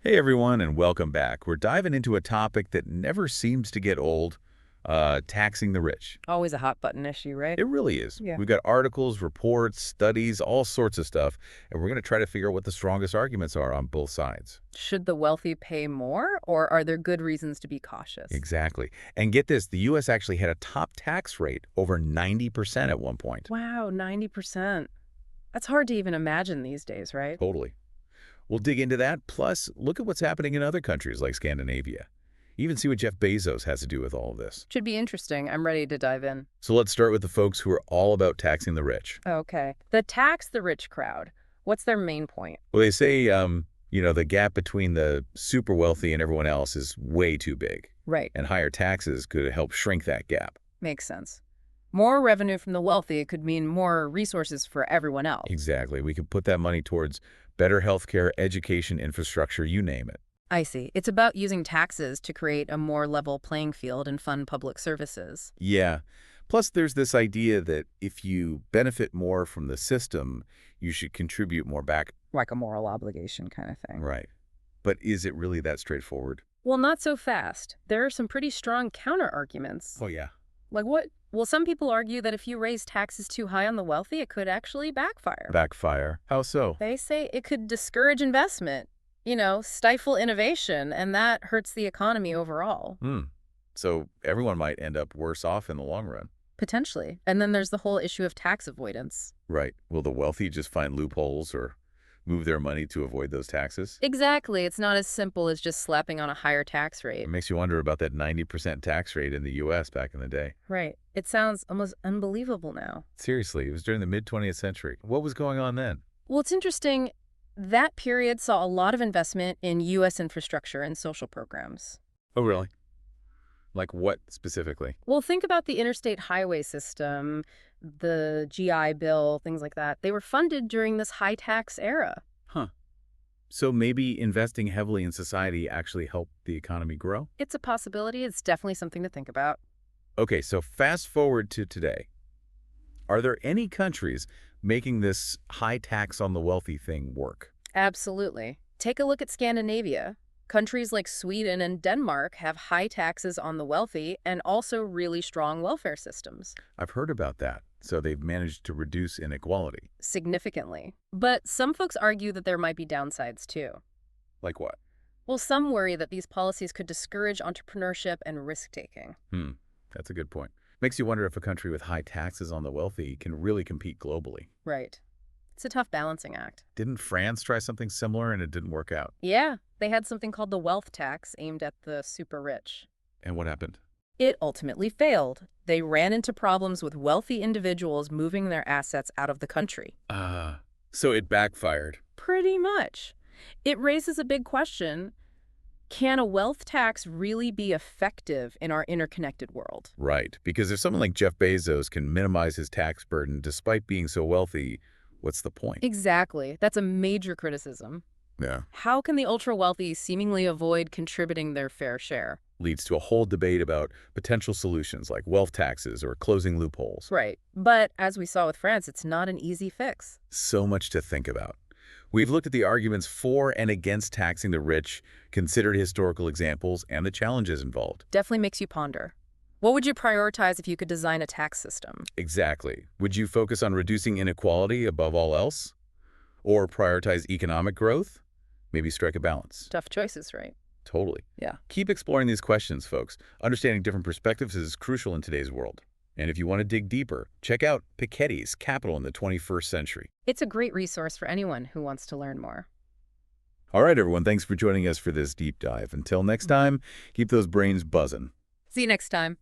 Hey everyone, and welcome back. We're diving into a topic that never seems to get old, taxing the rich. Always a hot button issue, right? It really is. Yeah. We've got articles, reports, studies, all sorts of stuff, and we're going to try to figure out what the strongest arguments are on both sides. Should the wealthy pay more, or are there good reasons to be cautious? Exactly. And get this, the U.S. actually had a top tax rate over 90% at one point. Wow, 90%. That's hard to even imagine these days, right? Totally. We'll dig into that, plus look at what's happening in other countries like Scandinavia. Even see what Jeff Bezos has to do with all of this. Should be interesting. I'm ready to dive in. So let's start with the folks who are all about taxing the rich. Okay. The tax the rich crowd. What's their main point? Well, they say, the gap between the super wealthy and everyone else is way too big, Right. and higher taxes could help shrink that gap. Makes sense. More revenue from the wealthy could mean more resources for everyone else. Exactly. We can put that money towards better healthcare, education, infrastructure, you name it. I see. It's about using taxes to create a more level playing field and fund public services. Yeah. Plus, there's this idea that if you benefit more from the system, you should contribute more back. Like a moral obligation kind of thing. Right. But is it really that straightforward? Well, not so fast. There are some pretty strong counter-arguments. Oh, yeah. Like what? Well, some people argue that if you raise taxes too high on the wealthy, it could actually backfire. Backfire. How so? They say it could discourage investment, stifle innovation, and that hurts the economy overall. So everyone might end up worse off in the long run. Potentially. And then there's the whole issue of tax avoidance. Right. Will the wealthy just find loopholes or move their money to avoid those taxes? Exactly. It's not as simple as just slapping on a higher tax rate. It makes you wonder about that 90% tax rate in the U.S. back in the day. Right. It sounds almost unbelievable now. Seriously, it was during the mid-20th century. What was going on then? Well, it's interesting. That period saw a lot of investment in U.S. infrastructure and social programs. Oh, really? Like what specifically? Well, think about the interstate highway system, the GI Bill, things like that. They were funded during this high tax era. Huh. So maybe investing heavily in society actually helped the economy grow? It's a possibility. It's definitely something to think about. Okay, so fast forward to today. Are there any countries making this high tax on the wealthy thing work? Absolutely. Take a look at Scandinavia. Countries like Sweden and Denmark have high taxes on the wealthy and also really strong welfare systems. I've heard about that. So they've managed to reduce inequality. Significantly. But some folks argue that there might be downsides too. Like what? Well, some worry that these policies could discourage entrepreneurship and risk-taking. That's a good point. Makes you wonder if a country with high taxes on the wealthy can really compete globally. Right. It's a tough balancing act. Didn't France try something similar and it didn't work out? Yeah, they had something called the wealth tax aimed at the super rich. And what happened? It ultimately failed. They ran into problems with wealthy individuals moving their assets out of the country. So it backfired. Pretty much. It raises a big question. Can a wealth tax really be effective in our interconnected world? Right, because if someone like Jeff Bezos can minimize his tax burden despite being so wealthy, what's the point? Exactly. That's a major criticism. Yeah. How can the ultra-wealthy seemingly avoid contributing their fair share? Leads to a whole debate about potential solutions like wealth taxes or closing loopholes. Right. But as we saw with France, it's not an easy fix. So much to think about. We've looked at the arguments for and against taxing the rich, considered historical examples, and the challenges involved. Definitely makes you ponder. What would you prioritize if you could design a tax system? Exactly. Would you focus on reducing inequality above all else? Or prioritize economic growth? Maybe strike a balance. Tough choices, right? Totally. Yeah. Keep exploring these questions, folks. Understanding different perspectives is crucial in today's world. And if you want to dig deeper, check out Piketty's Capital in the 21st Century. It's a great resource for anyone who wants to learn more. All right, everyone. Thanks for joining us for this deep dive. Until next time, keep those brains buzzing. See you next time.